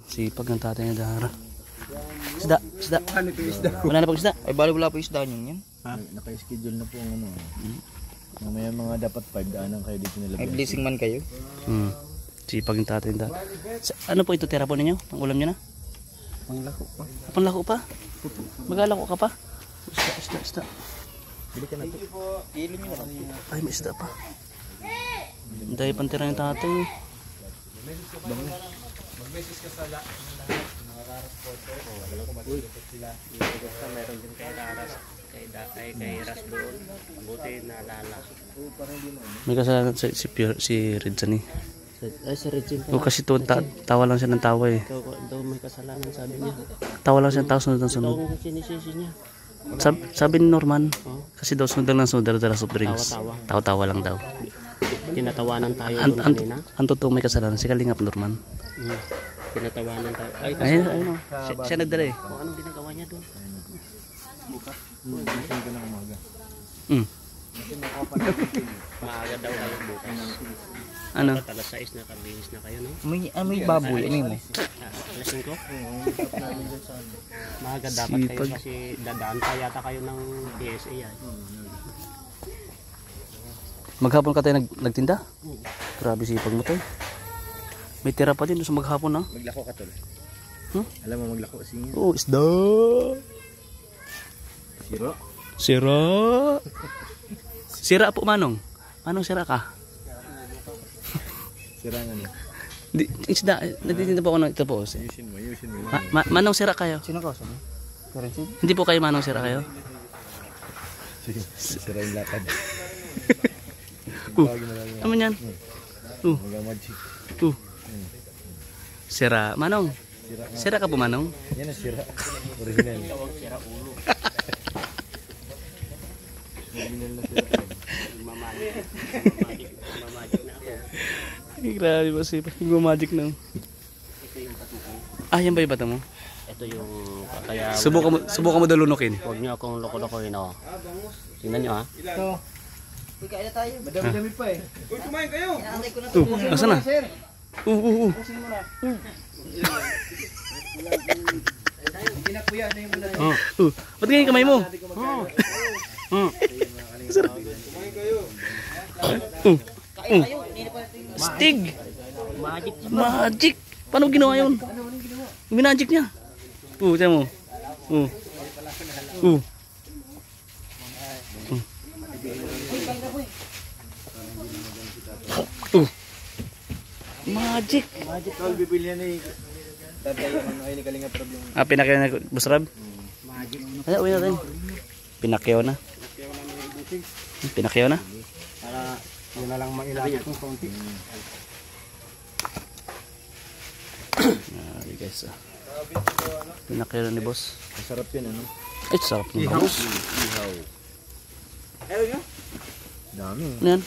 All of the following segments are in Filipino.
Sipag ng tatay niya Dara. Isda. Wala na pag isda. Ay bali wala pa isda niyo yan. Ha? Naka-schedule na po ang ano. May mga dapat 5 daanan kayo dito nila. May blessing man kayo. Sipag ng tatay niya Dara. Ano po ito tira po ninyo? Ang ulam niyo na? Panglako pa. Panlako pa? Magalako ka pa? Isda. Bili ka na to. Kilo niyo na. Ay, may isda pa. Dahil pantira ng tatay. Mag-message ka sa mga Raras Porter. Meron din kay Raras. Kay Ras doon. Buti naalala. May kasalanan si Ridsan eh. Ay, si Regine. Kasi tawa lang siya ng tawa eh. Daw may kasalanan sabi niya. Tawa lang siya ng tawa sunod ng Daw sunod. kung sinisisi niya. Sabi ni Norman, kasi daw sunod lang ng sunod dala soft drinks. Tawa-tawa lang daw. Tinatawanan tayo doon kanina. Ang totoo may kasalanan, si Kalingap Norman. Tinatawanan tayo. Ay, Ayun. Siya nagdala eh. kung anong ginagawa niya doon? Gising ka ng umaga. Maaga daw kayo bukas. Ano? Alas 6 na kabihis na kayo, no? May baboy. Ano mo? Alas 5? Maaga dapat kayo kasi dadaan pa yata kayo ng PSA yan. Maghapon ka tayo nagtinda? Grabe sipag mo tayo. May tira pa din doon sa maghapon ha? Maglako ka tol. Alam mo maglako siya. Oh, isda! Siro. Sira po Manong. Manong sira ka? Sira nga niya. Isda, nagtitinda po ako ng ito po. Ayusin mo. Manong sira kayo? Sino ka? Sabi? Hindi po kayo Manong sira kayo? Sige, sira yung lakad. Ano yan? Mag-magic. Sira. Manong. Sira ka po Manong? Yan ang sira. Original. Sira ulo. Original na sira. Mamajik na ako. Ay, grabe ba siya? Magic na. Yan ba yung bata mo? Ito yung kaya Subukan mo daw lunukin. huwag niyo akong loko-lokohin ako. Tingnan niyo ha. Ito. Ikain na tayo. Madami-dami pa eh. Uy, kumain kayo. Inaantay ko na Asa na? Pusin mo na. Ginakuya na yung muna. Ba't ganyan kamay mo? Kain kayo. Stig! Magic! Paano ginawa yun? Minagic niya. Tiyan mo. Magic! Tol, bibilihan na eh. Tatay yung ano ay ni Kalinga Prab yung... Pinakyaw na Busrab? Ay, uwi natin. Pinakyaw na. Pinakyaw na? Para yun na lang mailagay kung konti. Ay guys. Pinakyaw na ni boss. Masarap yan ano? Ay, sarap ng bangus. Ihaw. Ayaw nyo? Dami. Ano yan?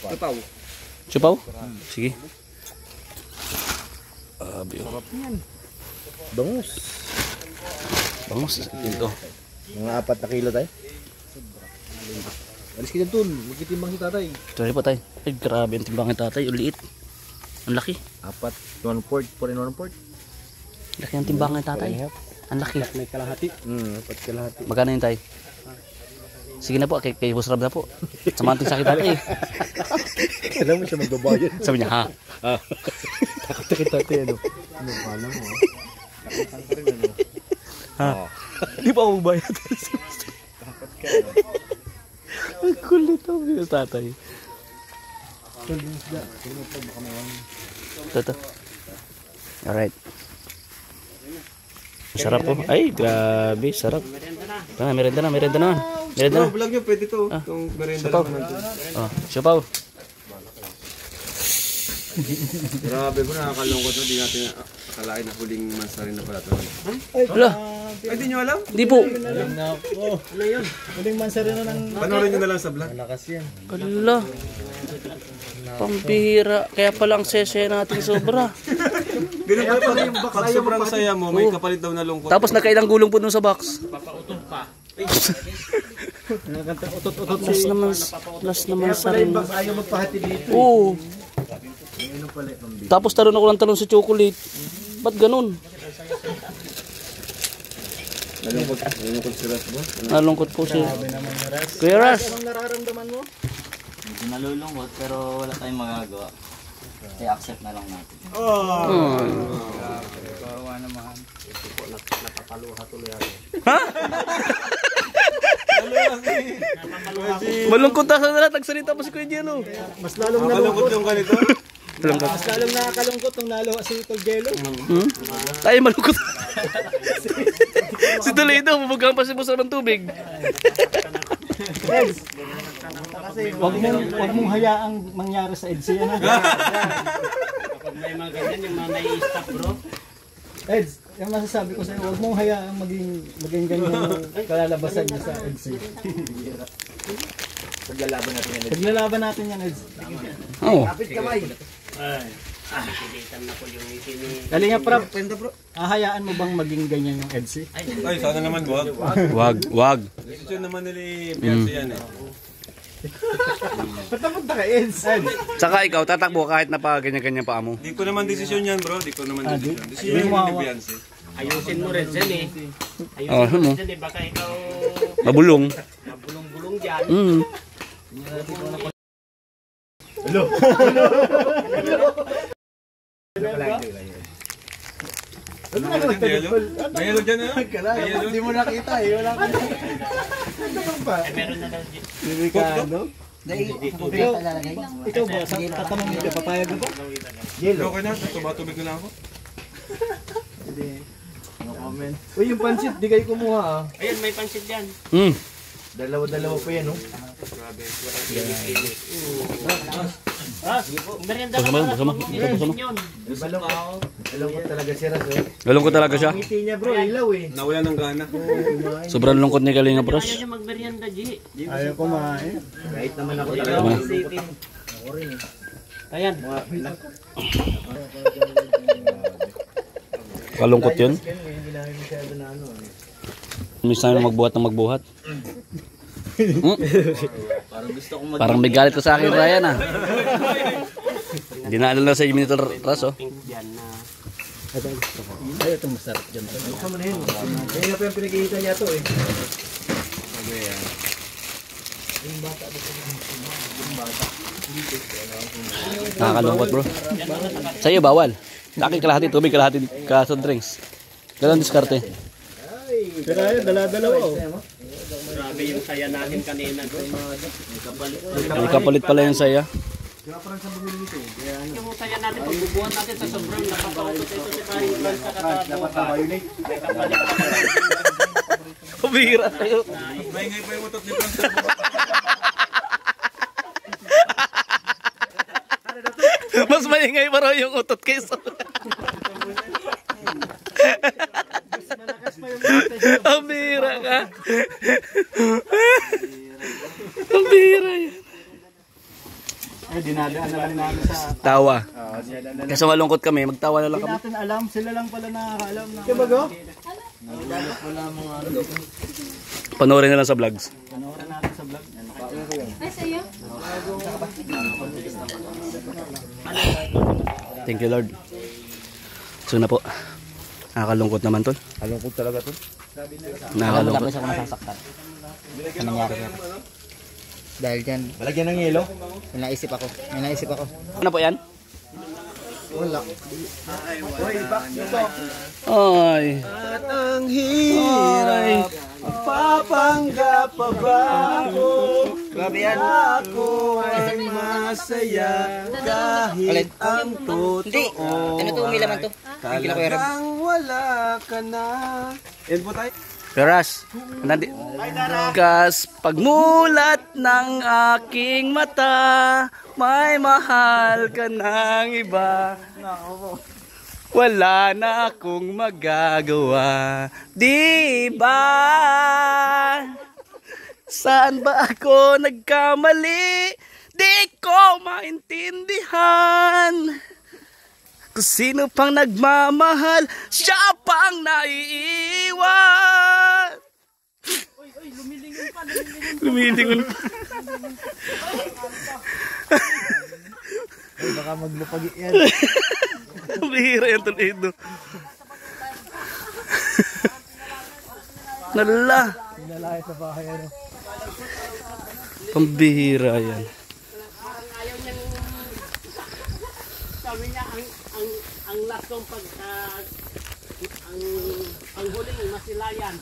Tupaw. Chupaw? Sige. Sarap yan. Bangus. Bangus. Ito. Mga 4 na kilo tayo. Alis kita dun. Magkitimbang si tatay. Try po tayo. Ay, grabe ang timbang ng tatay. Uliit. Ang laki. 4 in 1/4. Laki ang timbang ng tatay. Ang laki. May kalahati. 4 kalahati. Magkano yun tayo? Sige na po, kay Boss Rob na po. Samahan sa akin tatay. Alam mo siya magbabayad. Sabi niya, ha? Takot na kita tayo ano. Ano pala mo ha? Takot ka rin ano. Ha? Di pa ako magbayad. Takot ka ano. Ang kulit ako yung tatay. Ito. Alright. Sarap po. Ay, grabe. Sarap. Merenda na. Merenda na. Vlog nyo, pwede to. Itong merienda lang naman. Sipaw. Grabe po, nakakalungkot na. Di natin akalain na huling mansarin na pala ito. Wala. Ay, di nyo alam? Di po. Ano yun? Huling mansari na ng... Panoorin nyo na lang sa vlog. Malakas yan. Wala. Pambihira. Kaya pala ang sese natin sobra. Ganun pa pala yung box. Pag sobrang saya mo, may kapalit daw na lungkot. Tapos nakailang gulong po dun sa box. Papautot pa. Utot-utot Last naman sa rin. Ayaw magpahati dito. Oo. Ano pala pambili? Tapos talon ako ng talon sa chocolate. Ba't ganun? Nalungkot si Ras ba? Nalungkot po si Kuya Ras. Anong nararamdaman mo? Medyo nalulungkot pero wala tayong magagawa. Kaya accept na lang natin. Kawawa naman. Napapaluha tuloy ako. Malungkot na sa lahat. Nagsalita pa si Kuya Jello. Mas lalong Nalungkot nalungkot. yung ganito. Mas lalong nakakalungkot nung nalo si Tol Jello. Tayo malungkot. Si Toledo, bubugang pa si Busa ng tubig. Eds, wag mong hayaang mangyari sa Eds yan. Kapag may mga ganyan, yung mga nai-stop bro. Eds, yung masasabi ko sa'yo, wag mong hayaang maging ganyan yung kalalabasan niya sa Eds. Paglalaban natin yan, Eds. Oo. Pilitan na ko yung ngiti ni... Dali nga, Prab. Hahayaan mo bang maging ganyan yung Eds? Ay, sana naman wag. Wag. Desisyon naman nila Beyonce yan eh. Ba't napunta ka, Eds? Tsaka ikaw, tatakbo kahit na pa ganyan-ganyan pa mo. Di ko naman desisyon yan bro, di ko naman desisyon. Desisyon di mo naman ni hawa. Beyonce. Ayusin mo rin dyan eh. Oh, Ayusin mo ano? rin dyan eh. Baka ikaw Mabulong. mabulong-bulong dyan. May yelo dyan ah. May yelo. Hindi mo nakita eh. Wala ka. Eh, meron na daw dyan. Ricardo? Ikaw ba? Tatanungin ka, papayag ka ba? Okay na, tuba-tubig na lang ako. No comment. Uy, yung pansit, di kayo kumuha ah. Ayun, may pansit dyan. Dalawa-dalawa pa yan, oh. Merienda Basama. yun. Malungkot talaga si Ras, oh. Nalungkot talaga siya. Ngiti niya bro, ilaw eh. Nawala ng gana. Sobrang lungkot ni Kalinga Ayaw Bros. niya magmerienda, G. Ayaw kumain. Kahit naman ako talaga. Ayan. Kalungkot yun. Minsan na magbuhat ng magbuhat. Parang may galit ka sa akin, Ryan ah. Hindi na alala sa Iminitor Ras oh. Pink dyan na. Ay, ito masarap dyan. Buksan mo na yun. Kaya nga pa yung pinagkikita niya to eh. Nakakalungkot bro. Sa iyo bawal. Sa akin kalahati tubig, kalahati soft drinks. Ganun diskarte. Pero ayun, dala-dalawa oh. Grabe yung saya natin kanina. May kapalit pala yung saya. Yung saya natin, pagbubuhat natin sa sobrang napapautot ito si Karin Blanc sa katabuhan. May kapalit pa rin. Kubira tayo. Maingay pa yung utot ni Francis. Mas maingay pa raw yung utot kaysa. Ang bira ka. Ang bira yan. Ay, dinadaan na lang namin sa... Tawa. Kasi malungkot kami, magtawa na lang Hindi kami. natin alam, sila lang pala nakakaalam na... Kaya bago? Panoorin na lang sa vlogs. Panoorin natin sa vlog. Ay, sa'yo? Thank you Lord. So na po. Nakakalungkot naman tol. Kalungkot talaga to. Nakakalungkot. Ako nasasaktan. Ano nangyari sa akin? Dahil dyan, Malagyan ng yelo? may naisip ako. Ano po yan? Wala. Ay. At ang hirap, papanggap pa ba ako? Grabe yan. Ako ay masaya kahit ang totoo. Ano to, umilaman to? Talagang wala ka na. Yan po tayo. Peras. Kas pagmulat ng aking mata, may mahal ka ng iba. Wala na akong magagawa. Di ba? Saan ba ako nagkamali? Di ko maintindihan. Kung sino pang nagmamahal, siya pang naiiwan. Lumilingon pa. Ay, baka maglupagi yan. Bihira yan, tornado. Nala. Pinalaya sa bahay ano. Pambihira yan. Ayaw niyang sabi niya ang last kong pag ang huling masilayan.